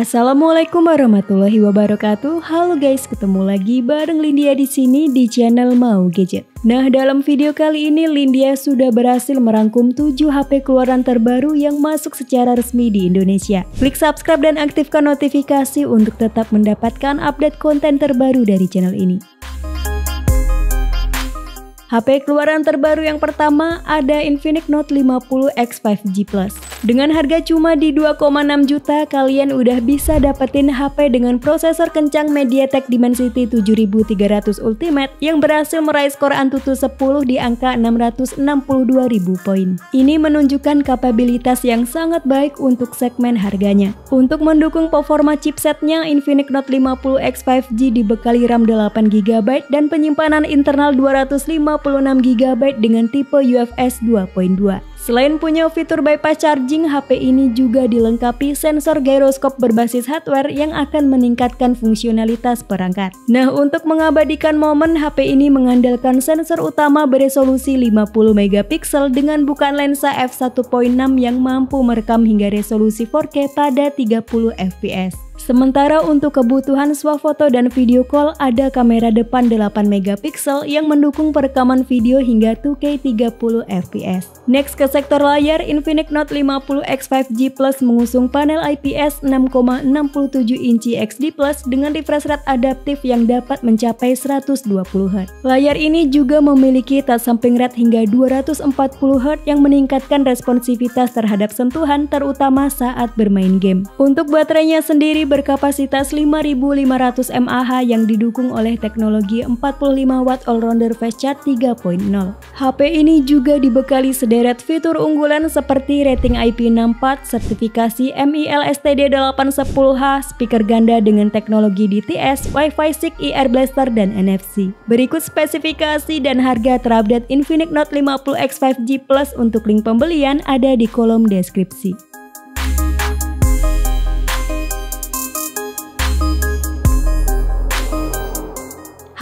Assalamualaikum warahmatullahi wabarakatuh. Halo guys, ketemu lagi bareng Lindia di sini di channel Mau Gadget. Nah, dalam video kali ini Lindia sudah berhasil merangkum 7 HP keluaran terbaru yang masuk secara resmi di Indonesia. Klik subscribe dan aktifkan notifikasi untuk tetap mendapatkan update konten terbaru dari channel ini. HP keluaran terbaru yang pertama ada Infinix Note 50 X 5G Plus. Dengan harga cuma di 2,6 juta, kalian udah bisa dapetin HP dengan prosesor kencang MediaTek Dimensity 7300 Ultimate yang berhasil meraih skor Antutu 10 di angka 662.000 poin. Ini menunjukkan kapabilitas yang sangat baik untuk segmen harganya. Untuk mendukung performa chipsetnya, Infinix Note 50 X 5G dibekali RAM 8GB dan penyimpanan internal 256GB dengan tipe UFS 2.2. Selain punya fitur bypass charging, HP ini juga dilengkapi sensor gyroscope berbasis hardware yang akan meningkatkan fungsionalitas perangkat. Nah, untuk mengabadikan momen, HP ini mengandalkan sensor utama beresolusi 50MP dengan bukaan lensa f1.6 yang mampu merekam hingga resolusi 4K pada 30fps. Sementara untuk kebutuhan swafoto dan video call, ada kamera depan 8MP yang mendukung perekaman video hingga 2K 30fps. Next ke sektor layar, Infinix Note 50 X 5G Plus mengusung panel IPS 6,67 inci XD Plus dengan refresh rate adaptif yang dapat mencapai 120Hz. Layar ini juga memiliki touch sampling rate hingga 240Hz yang meningkatkan responsivitas terhadap sentuhan, terutama saat bermain game. Untuk baterainya sendiri berkapasitas 5500 mAh yang didukung oleh teknologi 45W all-rounder fast charge 3.0. HP ini juga dibekali sederet fitur unggulan seperti rating IP64, sertifikasi MIL-STD 810H, speaker ganda dengan teknologi DTS, Wi-Fi 6, Air Blaster, dan NFC. Berikut spesifikasi dan harga terupdate Infinix Note 50 X 5G Plus. Untuk link pembelian ada di kolom deskripsi.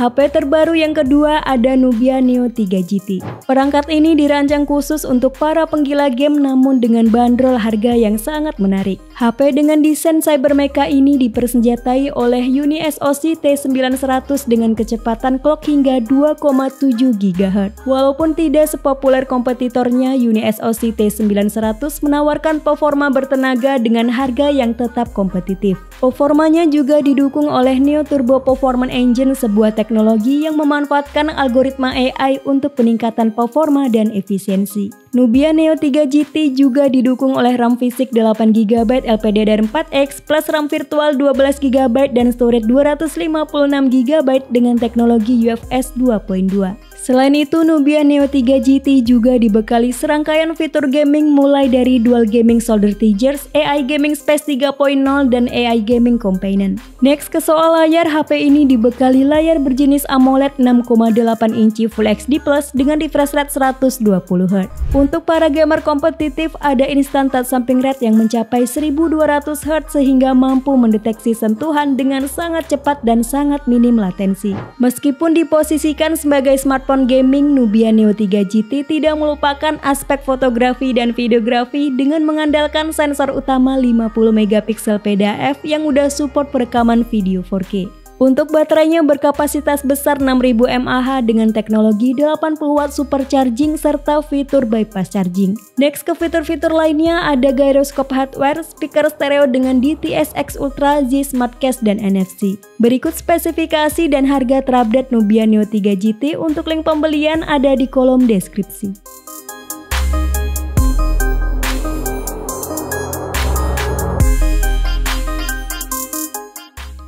HP terbaru yang kedua ada Nubia Neo 3 GT. Perangkat ini dirancang khusus untuk para penggila game namun dengan bandrol harga yang sangat menarik. HP dengan desain cybermecha ini dipersenjatai oleh Uni SoC T900 dengan kecepatan clock hingga 2,7 GHz. Walaupun tidak sepopuler kompetitornya, Uni SoC T900 menawarkan performa bertenaga dengan harga yang tetap kompetitif. Performanya juga didukung oleh Neo Turbo Performance Engine, sebuah teknologi yang memanfaatkan algoritma AI untuk peningkatan performa dan efisiensi. Nubia Neo 3 GT juga didukung oleh RAM fisik 8GB LPDDR4X plus RAM virtual 12GB dan storage 256GB dengan teknologi UFS 2.2. Selain itu, Nubia Neo 3 GT juga dibekali serangkaian fitur gaming mulai dari Dual Gaming Shoulder Triggers, AI Gaming Space 3.0, dan AI Gaming Companion. Next ke soal layar, HP ini dibekali layar berjenis AMOLED 6,8 inci Full HD Plus dengan refresh rate 120Hz. Untuk para gamer kompetitif, ada instant touch sampling rate yang mencapai 1200Hz sehingga mampu mendeteksi sentuhan dengan sangat cepat dan sangat minim latensi. Meskipun diposisikan sebagai smartphone gaming, Nubia Neo 3 GT tidak melupakan aspek fotografi dan videografi dengan mengandalkan sensor utama 50MP PDAF yang udah support perekaman video 4K. Untuk baterainya berkapasitas besar 6000 mAh dengan teknologi 80W supercharging serta fitur bypass charging. Next ke fitur-fitur lainnya ada gyroscope hardware, speaker stereo dengan DTS-X Ultra, Z Smart Case, dan NFC. Berikut spesifikasi dan harga terupdate Nubia Neo 3 GT. Untuk link pembelian ada di kolom deskripsi.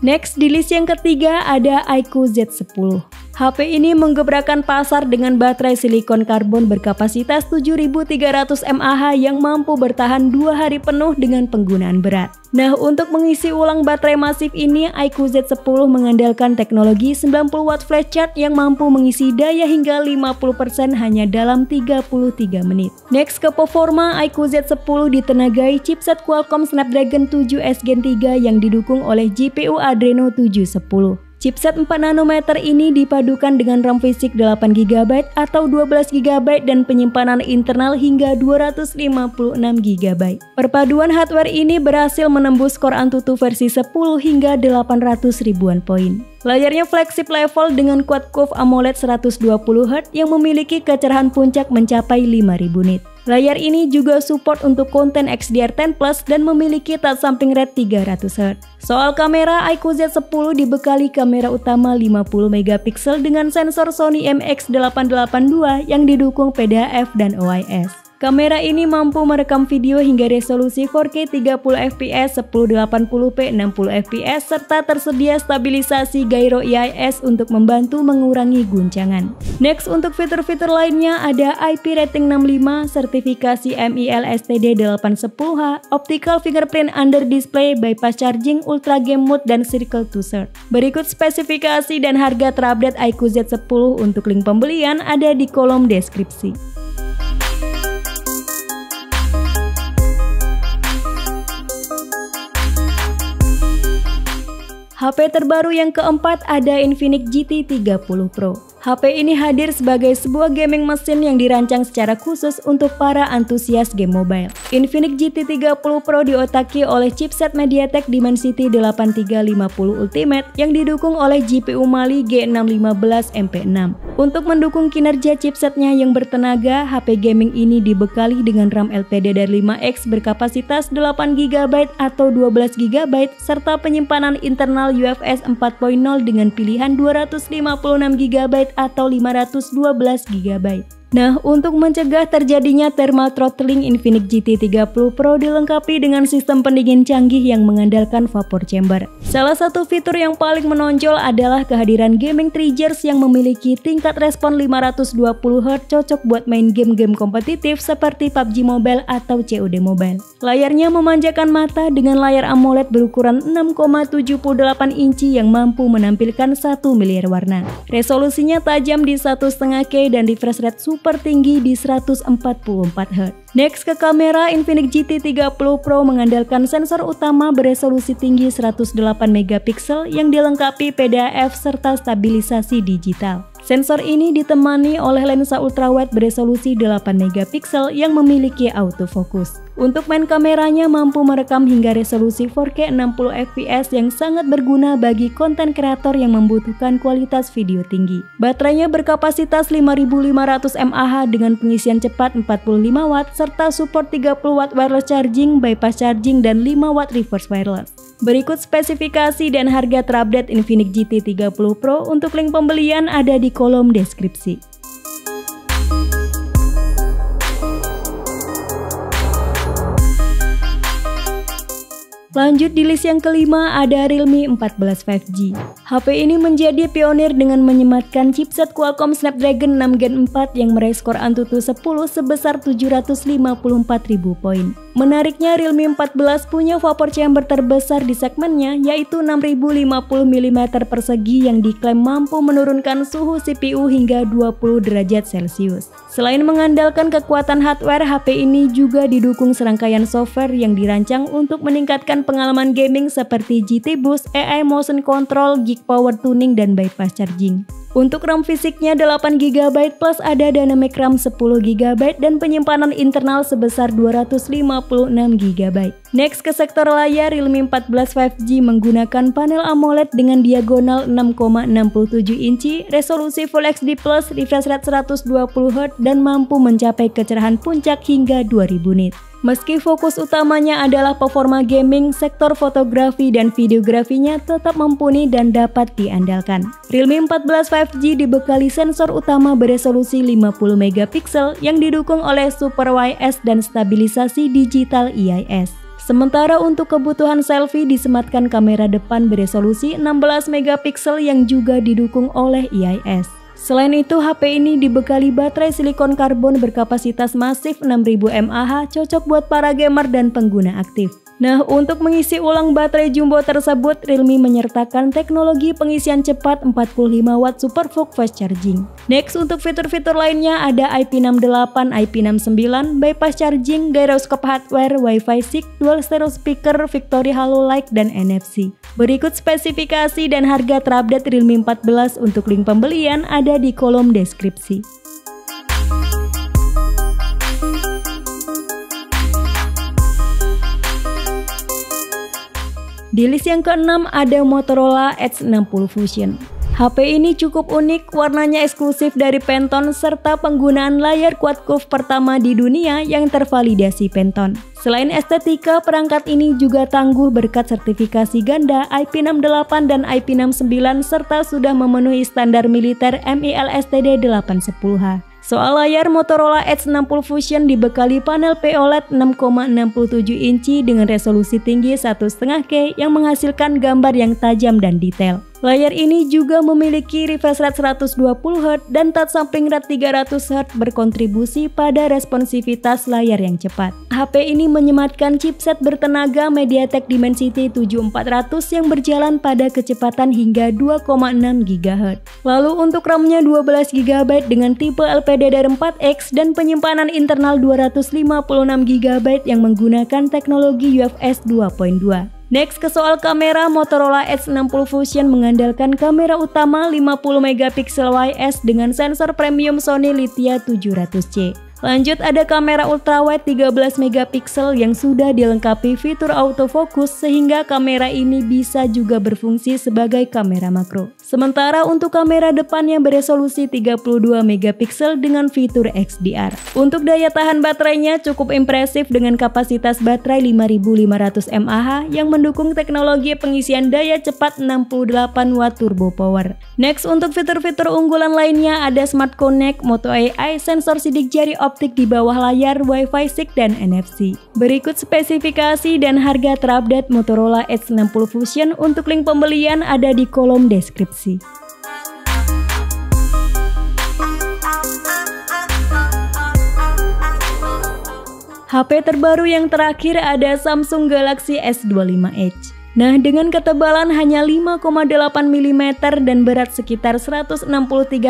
Next, di list yang ketiga ada iQOO Z10. HP ini menggebrakan pasar dengan baterai silikon karbon berkapasitas 7300 mAh yang mampu bertahan 2 hari penuh dengan penggunaan berat. Nah, untuk mengisi ulang baterai masif ini, iQOO Z10 mengandalkan teknologi 90W flash charge yang mampu mengisi daya hingga 50% hanya dalam 33 menit. Next ke performa, iQOO Z10 ditenagai chipset Qualcomm Snapdragon 7S Gen 3 yang didukung oleh GPU Adreno 710. Chipset 4 nanometer ini dipadukan dengan RAM fisik 8GB atau 12GB dan penyimpanan internal hingga 256GB. Perpaduan hardware ini berhasil menembus skor Antutu versi 10 hingga 800 ribuan poin. Layarnya flagship level dengan quad-curve AMOLED 120Hz yang memiliki kecerahan puncak mencapai 5000 nit. Layar ini juga support untuk konten XDR10+ dan memiliki touch sampling rate 300Hz. Soal kamera, iQOO Z10 dibekali kamera utama 50MP dengan sensor Sony IMX882 yang didukung PDAF dan OIS. Kamera ini mampu merekam video hingga resolusi 4K 30fps, 1080p, 60fps, serta tersedia stabilisasi gyro IIS untuk membantu mengurangi guncangan. Next, untuk fitur-fitur lainnya ada IP rating 65, sertifikasi MIL STD 810H, optical fingerprint under display, bypass charging, ultra game mode, dan circle to search. Berikut spesifikasi dan harga terupdate iQOO Z10 untuk link pembelian ada di kolom deskripsi. HP terbaru yang keempat ada Infinix GT 30 Pro. HP ini hadir sebagai sebuah gaming mesin yang dirancang secara khusus untuk para antusias game mobile. Infinix GT 30 Pro diotaki oleh chipset MediaTek Dimensity 8350 Ultimate yang didukung oleh GPU Mali G615 MP6. Untuk mendukung kinerja chipsetnya yang bertenaga, HP gaming ini dibekali dengan RAM LPDDR5X berkapasitas 8GB atau 12GB serta penyimpanan internal UFS 4.0 dengan pilihan 256GB atau 512GB. Nah, untuk mencegah terjadinya thermal throttling, Infinix GT 30 Pro dilengkapi dengan sistem pendingin canggih yang mengandalkan vapor chamber. Salah satu fitur yang paling menonjol adalah kehadiran gaming triggers yang memiliki tingkat respon 520Hz cocok buat main game-game kompetitif seperti PUBG Mobile atau COD Mobile. Layarnya memanjakan mata dengan layar AMOLED berukuran 6,78 inci yang mampu menampilkan 1 miliar warna. Resolusinya tajam di 1,5K dan refresh rate super tinggi di 144Hz. Next, ke kamera, Infinix GT 30 Pro mengandalkan sensor utama beresolusi tinggi 108MP yang dilengkapi PDAF serta stabilisasi digital. Sensor ini ditemani oleh lensa ultrawide beresolusi 8MP yang memiliki autofocus. Untuk main kameranya mampu merekam hingga resolusi 4K 60fps yang sangat berguna bagi konten kreator yang membutuhkan kualitas video tinggi. Baterainya berkapasitas 5500 mAh dengan pengisian cepat 45W serta support 30W wireless charging, bypass charging, dan 5W reverse wireless. Berikut spesifikasi dan harga terupdate Infinix GT 30 Pro untuk link pembelian ada di kolom deskripsi. Lanjut di list yang kelima ada Realme 14 5G. HP ini menjadi pionir dengan menyematkan chipset Qualcomm Snapdragon 6 Gen 4 yang meraih skor Antutu 10 sebesar 754.000 poin. Menariknya, Realme 14 punya vapor chamber terbesar di segmennya, yaitu 6050mm persegi yang diklaim mampu menurunkan suhu CPU hingga 20 derajat Celcius. Selain mengandalkan kekuatan hardware, HP ini juga didukung serangkaian software yang dirancang untuk meningkatkan pengalaman gaming seperti GT Boost, AI Motion Control, Geek Power Tuning, dan bypass charging. Untuk RAM fisiknya 8GB plus ada dynamic RAM 10GB dan penyimpanan internal sebesar 256GB. Next, ke sektor layar, Realme 14 5G menggunakan panel AMOLED dengan diagonal 6,67 inci, resolusi Full HD+, refresh rate 120Hz, dan mampu mencapai kecerahan puncak hingga 2000 nit. Meski fokus utamanya adalah performa gaming, sektor fotografi dan videografinya tetap mumpuni dan dapat diandalkan. Realme 14 5G dibekali sensor utama beresolusi 50MP yang didukung oleh Super IIS dan stabilisasi digital IIS. Sementara untuk kebutuhan selfie disematkan kamera depan beresolusi 16MP yang juga didukung oleh IIS. Selain itu, HP ini dibekali baterai silikon karbon berkapasitas masif 6000 mAh cocok buat para gamer dan pengguna aktif. Nah, untuk mengisi ulang baterai jumbo tersebut, Realme menyertakan teknologi pengisian cepat 45 watt Supervolt fast charging. Next, untuk fitur-fitur lainnya ada IP68, IP69, bypass charging, gyroscope hardware, Wi-Fi 6, dual stereo speaker, Victory Halo Light, dan NFC. Berikut spesifikasi dan harga terupdate Realme 14 untuk link pembelian ada di kolom deskripsi. Di list yang ke-6 ada Motorola Edge 60 Fusion. HP ini cukup unik, warnanya eksklusif dari Pantone serta penggunaan layar quad curve pertama di dunia yang tervalidasi Pantone. Selain estetika, perangkat ini juga tangguh berkat sertifikasi ganda IP68 dan IP69 serta sudah memenuhi standar militer MIL STD 810H. Soal layar, Motorola Edge 60 Fusion dibekali panel POLED 6,67 inci dengan resolusi tinggi 1,5K yang menghasilkan gambar yang tajam dan detail. Layar ini juga memiliki refresh rate 120Hz dan touch sampling rate 300Hz berkontribusi pada responsivitas layar yang cepat. HP ini menyematkan chipset bertenaga MediaTek Dimensity 7400 yang berjalan pada kecepatan hingga 2,6 GHz. Lalu untuk RAM-nya 12 GB dengan tipe LPDDR4X dan penyimpanan internal 256 GB yang menggunakan teknologi UFS 2.2. Next ke soal kamera, Motorola Edge 60 Fusion mengandalkan kamera utama 50MP IS dengan sensor premium Sony Lithia 700C. Lanjut ada kamera ultrawide 13MP yang sudah dilengkapi fitur autofocus sehingga kamera ini bisa juga berfungsi sebagai kamera makro. Sementara untuk kamera depannya beresolusi 32MP dengan fitur XDR. Untuk daya tahan baterainya cukup impresif dengan kapasitas baterai 5500 mAh yang mendukung teknologi pengisian daya cepat 68 watt turbo power. Next, untuk fitur-fitur unggulan lainnya ada Smart Connect, Moto AI, sensor sidik jari optik di bawah layar, Wi-Fi 6, dan NFC. Berikut spesifikasi dan harga terupdate Motorola Edge 60 Fusion untuk link pembelian ada di kolom deskripsi. HP terbaru yang terakhir ada Samsung Galaxy S25 Edge. Nah, dengan ketebalan hanya 5,8 mm dan berat sekitar 163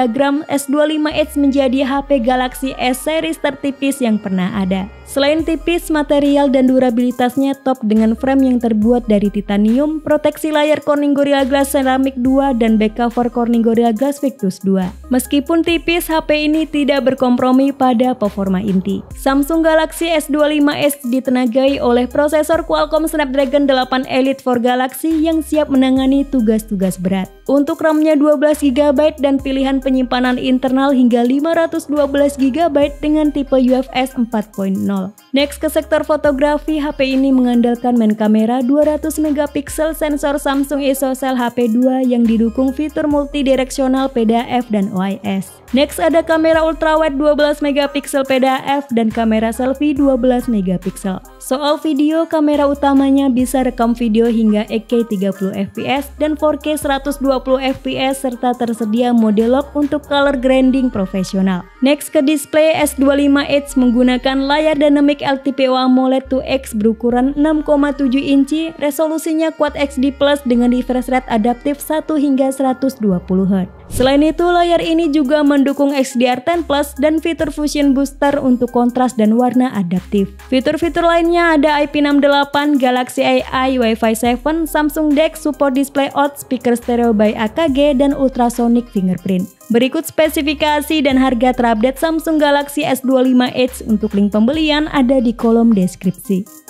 gram, S25 Edge menjadi HP Galaxy S series tertipis yang pernah ada. Selain tipis, material dan durabilitasnya top dengan frame yang terbuat dari titanium, proteksi layar Corning Gorilla Glass Ceramic 2 dan back cover Corning Gorilla Glass Victus 2. Meskipun tipis, HP ini tidak berkompromi pada performa inti. Samsung Galaxy S25 Edge ditenagai oleh prosesor Qualcomm Snapdragon 8 Elite for Galaxy yang siap menangani tugas-tugas berat. Untuk RAM-nya 12GB dan pilihan penyimpanan internal hingga 512GB dengan tipe UFS 4.0. Next ke sektor fotografi, HP ini mengandalkan main kamera 200MP sensor Samsung ISOCELL HP2 yang didukung fitur multidireksional PDAF dan OIS. Next ada kamera ultrawide 12MP PDAF dan kamera selfie 12MP. Soal video, kamera utamanya bisa rekam video hingga 8K 30fps dan 4K 120fps serta tersedia mode lock untuk color grading profesional. Next ke display, S25 Edge menggunakan layar dynamic LTPO AMOLED 2X berukuran 6,7 inci, resolusinya Quad XD Plus dengan refresh rate adaptif 1 hingga 120Hz. Selain itu, layar ini juga mendukung XDR10 Plus dan fitur Fusion Booster untuk kontras dan warna adaptif. Fitur-fitur lainnya ada IP68, Galaxy AI, Wi-Fi 7, Samsung DeX, support display OLED, speaker stereo by AKG, dan ultrasonic fingerprint. Berikut spesifikasi dan harga terupdate Samsung Galaxy S25 Edge untuk link pembelian ada di kolom deskripsi.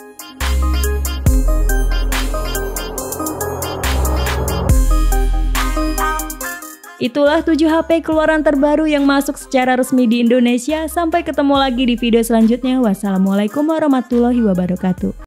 Itulah 7 HP keluaran terbaru yang masuk secara resmi di Indonesia. Sampai ketemu lagi di video selanjutnya. Wassalamualaikum warahmatullahi wabarakatuh.